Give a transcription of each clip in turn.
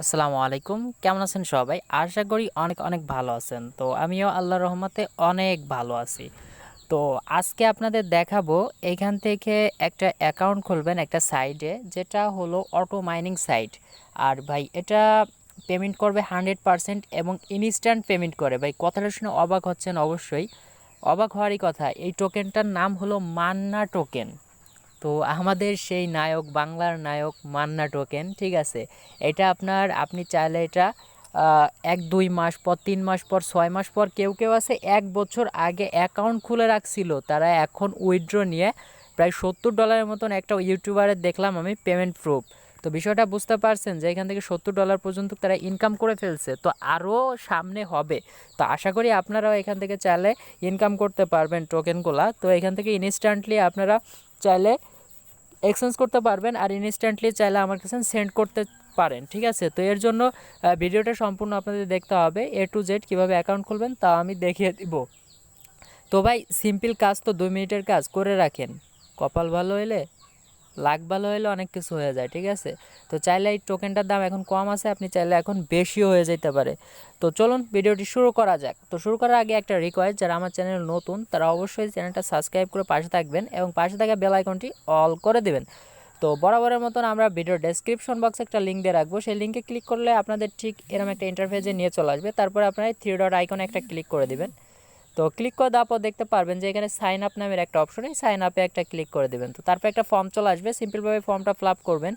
আসসালামু আলাইকুম। কেমন আছেন সবাই? আশা করি অনেক অনেক ভালো আছেন। তো আমিও আল্লাহর রহমতে অনেক ভালো আছি। তো আজকে আপনাদের দেখাবো এইখান থেকে একটা অ্যাকাউন্ট খুলবেন একটা সাইটে, যেটা হলো অটো মাইনিং সাইট। আর ভাই এটা পেমেন্ট করবে 100% এবং ইনস্ট্যান্ট পেমেন্ট করে। ভাই কথাটা শুনে অবাক হচ্ছেন অবশ্যই। অবাক হওয়ারই কথা। এই টোকেনটার নাম হলো মান্না টোকেন। তো আমাদের সেই নায়ক, বাংলার নায়ক মান্না টোকেন, ঠিক আছে। এটা আপনি চাইলে এটা 1-2 মাস পর, 3 মাস পর, 6 মাস পর, কেউ কেউ আছে 1 বছর আগে অ্যাকাউন্ট খুলে রাখছিল, তারা এখন উইথড্র নিয়ে প্রায় $70 মতন একটা ইউটিউবারের দেখলাম আমি পেমেন্ট প্রুফ। তো বিষয়টা বুঝতে পারছেন যে এখান থেকে $70 পর্যন্ত তারা ইনকাম করে ফেলছে, তো আরও সামনে হবে। তো আশা করি আপনারাও এখান থেকে চাইলে ইনকাম করতে পারবেন টোকেনগুলা। তো এখান থেকে ইনস্ট্যান্টলি আপনারা চাইলে এক্সচেঞ্জ করতে পারবেন, আর ইনস্ট্যান্টলি চাইলে আমার কাছে সেন্ড করতে পারেন, ঠিক আছে। তো এর জন্য ভিডিওটা সম্পূর্ণ আপনাদের দেখতে হবে, A to Z কীভাবে অ্যাকাউন্ট খুলবেন তা আমি দেখিয়ে দিব। তো ভাই সিম্পল কাজ, তো 2 মিনিটের কাজ করে রাখেন। কপাল ভালো হলে, লাক ভালো হলে অনেক কিছু হয়ে যায়, ঠিক আছে। তো চাইলে এই টোকেনটার দাম এখন কম আছে, আপনি চাইলে এখন বেশিও হয়ে যেতে পারে। তো চলুন ভিডিওটি শুরু করা যাক। তো শুরু করার আগে একটা রিকোয়েস্ট, যারা আমার চ্যানেল নতুন তারা অবশ্যই চ্যানেলটা সাবস্ক্রাইব করে পাশে থাকবেন এবং পাশে থাকা বেল আইকনটি অল করে দেবেন। তো বরাবরের মতন আমরা ভিডিওর ডেসক্রিপশন বক্সে একটা লিঙ্ক দিয়ে রাখবো, সেই লিঙ্কে ক্লিক করলে আপনাদের ঠিক এরকম একটা ইন্টারফেসে নিয়ে চলে আসবে। তারপরে আপনারা 3 ডট আইকনে একটা ক্লিক করে দিবেন। তো ক্লিক করে দেওয়ার পর দেখতে পারবেন যে এখানে সাইন আপ নামের একটা অপশন, এই সাইন আপে একটা ক্লিক করে দেবেন। তো তারপর একটা ফর্ম চলে আসবে, সিম্পলভাবে ফর্মটা ফিল আপ করবেন।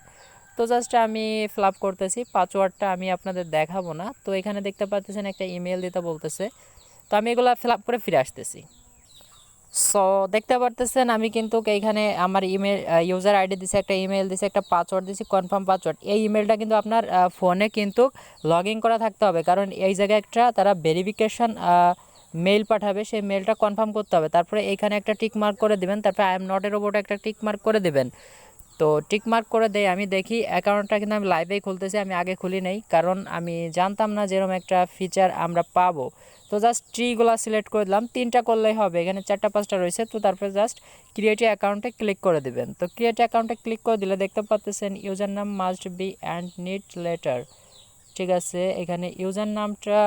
তো জাস্ট আমি ফিল আপ করতেছি, পাসওয়ার্ডটা আমি আপনাদের দেখাবো না। তো এখানে দেখতে পাচ্ছেন একটা ইমেল দিতে বলতেছে, তো আমি এগুলো ফিল আপ করে ফিরে আসতেছি। সো দেখতে পারতেছেন আমি কিন্তু এইখানে আমার ইমেল, ইউজার আইডি দিছে, একটা ইমেল দিছে, একটা পাসওয়ার্ড দিছি, কনফার্ম পাসওয়ার্ড। এই ইমেলটা কিন্তু আপনার ফোনে কিন্তু লগ ইন করা থাকতে হবে, কারণ এই জায়গায় একটা তারা ভেরিফিকেশান মেইল পাঠাবে, সেই মেলটা কনফার্ম করতে হবে। তারপরে এইখানে একটা টিক মার্ক করে দিবেন, তারপরে আই এম নট এর ওপর একটা টিক মার্ক করে দেবেন। তো টিক মার্ক করে দেয়, আমি দেখি অ্যাকাউন্টটা কিন্তু আমি লাইভেই খুলতেছি, আমি আগে খুলি নেই, কারণ আমি জানতাম না যেরকম একটা ফিচার আমরা পাবো। তো জাস্ট ট্রিগুলো সিলেক্ট করে দিলাম, 3টা করলেই হবে, এখানে 4টা 5টা রয়েছে। তো তারপরে জাস্ট ক্রিয়েট অ্যাকাউন্টে ক্লিক করে দেবেন। তো ক্রিয়েট অ্যাকাউন্টে ক্লিক করে দিলে দেখতে পাচ্ছেন ইউজার নাম must be and need letter, ঠিক আছে। এখানে ইউজার নামটা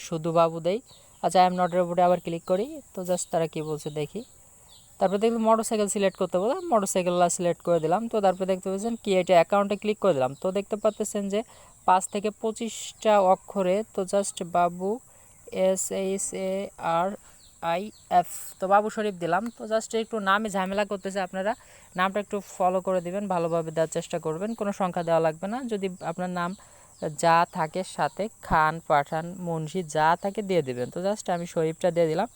শুধু বাবু দেই। আচ্ছা আই এম নটের উপরে আবার ক্লিক করি, তো জাস্ট তারা কী বলছে দেখি। তারপরে দেখবেন মোটরসাইকেল সিলেক্ট করতে বলে, মোটরসাইকেলটা সিলেক্ট করে দিলাম। তো তারপরে দেখতে পাচ্ছেন কি এটা অ্যাকাউন্টে ক্লিক করে দিলাম। তো দেখতে পাচ্ছেন যে 5 থেকে 25টা অক্ষরে, তো জাস্ট বাবু SHARIF, তো বাবু শরীফ দিলাম। তো জাস্ট একটু নামে ঝামেলা করতেছে, আপনারা নামটা একটু ফলো করে দিবেন, ভালোভাবে দেওয়ার চেষ্টা করবেন, কোনো সংখ্যা দেওয়া লাগবে না। যদি আপনার নাম যা থাকে সাথে খান, পাঠান, মুন্সি যা থাকে দিয়ে দিবেন। তো জাস্ট আমি শরীফটা দিয়ে দিলাম,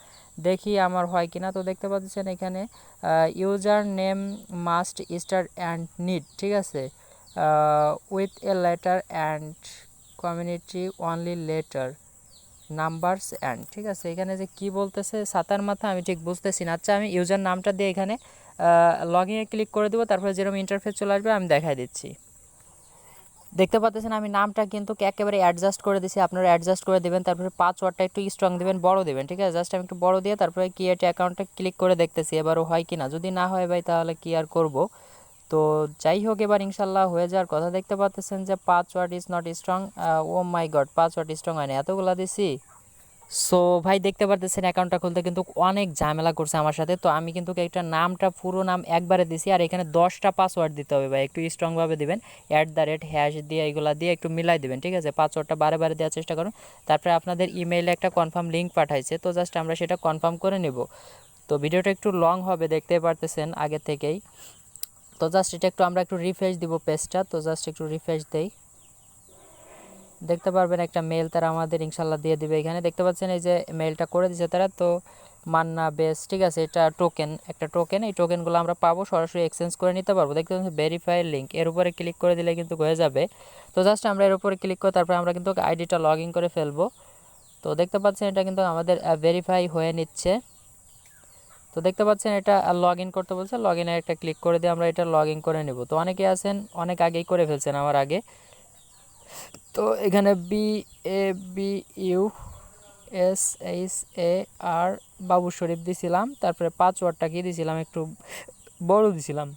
দেখি আমার হয় কিনা। তো দেখতে পাচ্ছেন এখানে user name must start and need, ঠিক আছে, with a letter and community only letter numbers and, ঠিক আছে। এখানে যে কি বলতেছে সাতার মাথা আমি ঠিক বুঝতেছি না। আচ্ছা আমি ইউজার নামটা দিয়ে এখানে লগ ইনে ক্লিক করে দেবো, তারপরে যেরকম ইন্টারফেস চলে আসবে আমি দেখাই দিচ্ছি। দেখতে পাচ্ছেন আমি নামটা কিন্তু একেবারে অ্যাডজাস্ট করে দিছি, আপনারা অ্যাডজাস্ট করে দেবেন। তারপরে পাসওয়ার্ডটা একটু স্ট্রং দেবেন, বড় দেবেন, ঠিক আছে। জাস্ট আমি একটু বড় দিয়ে তারপরে ক্রিয়েট অ্যাকাউন্টে ক্লিক করে দেখতেছি এবারও হয় কি না। যদি না হয় ভাই তাহলে কি আর করব। তো যাই হোক এবার ইনশাল্লাহ হয়ে যাওয়ার কথা। দেখতে পাচ্ছেন যে password is not strong, oh my God, password strong হয়নি, এতগুলা দিছি। সো ভাই দেখতে পারতেছেন অ্যাকাউন্টটা খুলতে কিন্তু অনেক ঝামেলা করছে আমার সাথে। তো আমি কিন্তু একটা নামটা পুরো নাম একবারে দিছি, আর এখানে 10টা পাসওয়ার্ড দিতে হবে ভাই, একটু স্ট্রংভাবে দিবেন। @# দিয়ে এগুলা দিয়ে একটু মিলাই দিবেন, ঠিক আছে। পাসওয়ার্ডটা বারে বারে দেওয়ার চেষ্টা করুন। তারপরে আপনাদের ইমেইলে একটা কনফার্ম লিঙ্ক পাঠাইছে, তো জাস্ট আমরা সেটা কনফার্ম করে নেব। তো ভিডিওটা একটু লং হবে দেখতে পারতেছেন আগে থেকেই। তো জাস্ট এটা একটু আমরা একটু রিফ্রেশ দিব পেজটা, তো জাস্ট একটু রিফ্রেশ দেই, দেখতে পারবেন একটা মেল তারা আমাদের ইনশাল্লাহ দিয়ে দিবে। এখানে দেখতে পাচ্ছেন এই যে মেলটা করে দিয়েছে তারা, তো মান্না বেস, ঠিক আছে। এটা টোকেন, একটা টোকেন, এই টোকেনগুলো আমরা পাবো, সরাসরি এক্সচেঞ্জ করে নিতে পারবো। দেখতে পাচ্ছেন ভেরিফাই লিঙ্ক, এর উপরে ক্লিক করে দিলে কিন্তু হয়ে যাবে। তো জাস্ট আমরা এর উপরে ক্লিক করে তারপরে আমরা কিন্তু আইডিটা লগ ইন করে ফেলবো। তো দেখতে পাচ্ছেন এটা কিন্তু আমাদের ভেরিফাই হয়ে নিচ্ছে। তো দেখতে পাচ্ছেন এটা লগ ইন করতে বলছে, লগ ইনে একটা ক্লিক করে দিয়ে আমরা এটা লগ ইন করে নেব। তো অনেকে আছেন অনেক আগেই করে ফেলছেন আমার আগে। তো এখানে BABUSHAR বাবু শরীফ দিছিলাম, তারপরে পাসওয়ার্ডটা কি দিছিলাম একটু বড় দিছিলাম।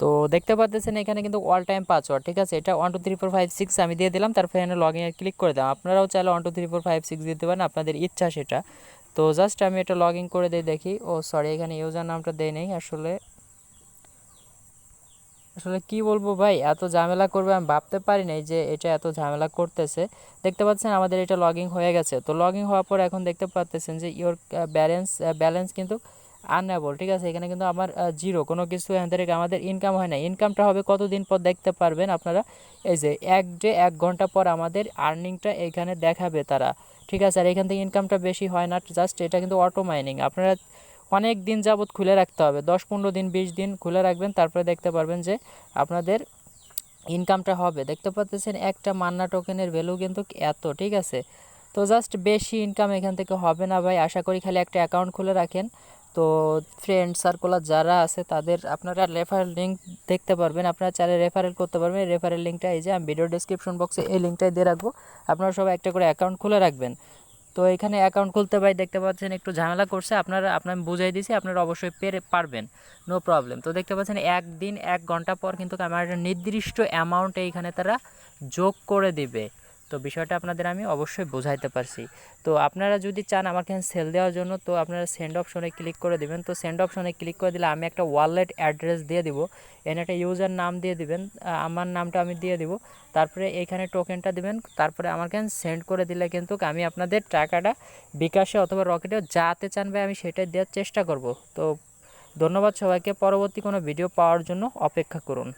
তো দেখতে পাচ্ছেন এখানে কিন্তু অল টাইম পাসওয়ার্ড, ঠিক আছে, এটা 1 2 3 4 5 6 আমি দিয়ে দিলাম। তারপর এখানে লগ ইনে ক্লিক করে দিলাম। আপনারাও চাইলে 1 2 3 4 5 6 দিতে পারেন, আপনাদের ইচ্ছা সেটা। তো জাস্ট আমি এটা লগ ইন করে দিয়ে দেখি। ও সরি, এখানে ইউজার নামটা দেই নেই। আসলে আসলে কি বলবো ভাই, এত ঝামেলা করবে আমি ভাবতে পারি নাই যে এটা এত ঝামেলা করতেছে। দেখতে পাচ্ছেন আমাদের এটা লগ ইন হয়ে গেছে। তো লগ ইন হওয়ার পর এখন দেখতে পাচ্ছেন যে ইওর ব্যালেন্স কিন্তু আনএবল, ঠিক আছে। এখানে কিন্তু আমার জিরো, কোনো কিছু এখান থেকে আমাদের ইনকাম হয় না। ইনকামটা হবে কতদিন পর দেখতে পারবেন আপনারা, এই যে 1 ঘন্টা পর আমাদের আর্নিংটা এখানে দেখাবে তারা, ঠিক আছে। আর এখান থেকে ইনকামটা বেশি হয় না, জাস্ট এটা কিন্তু অটো মাইনিং। আপনারা অনেক দিন যাবত খুলে রাখতে হবে, 10 15 দিন 20 দিন খুলে রাখবেন, তারপরে দেখতে পারবেন যে আপনাদের ইনকামটা হবে। দেখতে পাচ্ছেন একটা মান্না টোকেনের ভ্যালু কিন্তু এত, ঠিক আছে। তো জাস্ট বেশি ইনকাম এখান থেকে হবে না ভাই, আশা করি খালি একটা অ্যাকাউন্ট খুলে রাখেন। তো ফ্রেন্ড সার্কুলার যারা আছে তাদের আপনারা রেফারেল লিঙ্ক দেখতে পারবেন, আপনারা চাইলে রেফারেল করতে পারবেন। রেফারেল লিঙ্কটা এই যে আমি ভিডিও ডেসক্রিপশন বক্সে এই লিঙ্কটাই দিয়ে রাখবো, আপনারা সবাই একটা করে অ্যাকাউন্ট খুলে রাখবেন। তো এখানে অ্যাকাউন্ট খুলতে ভাই দেখতে পাচ্ছেন একটু ঝামেলা করছে, আপনার বুঝাই দিয়েছি, আপনারা অবশ্যই পারবেন, নো প্রবলেম। তো দেখতে পাচ্ছেন 1 ঘন্টা পর কিন্তু আমার একটা নির্দিষ্ট অ্যামাউন্ট এইখানে তারা যোগ করে দিবে। তো বিষয়টা আপনাদের আমি অবশ্যই বোঝাইতে পারছি। তো আপনারা যদি চান আমার এখানে সেল দেওয়ার জন্য, তো আপনারা সেন্ড অপশনে ক্লিক করে দিবেন। তো সেন্ড অপশনে ক্লিক করে দিলে আমি একটা ওয়ালেট অ্যাড্রেস দিয়ে দিব, এখানে একটা ইউজার নাম দিয়ে দিবেন, আমার নামটা আমি দিয়ে দিব। তারপরে এইখানে টোকেনটা দিবেন, তারপরে আমার কাছে সেন্ড করে দিলে কিন্তু আমি আপনাদের টাকাটা বিকাশে অথবা রকেটে যাতে চান ভাই আমি সেটাই দেওয়ার চেষ্টা করব। তো ধন্যবাদ সবাইকে, পরবর্তী কোনো ভিডিও পাওয়ার জন্য অপেক্ষা করুন।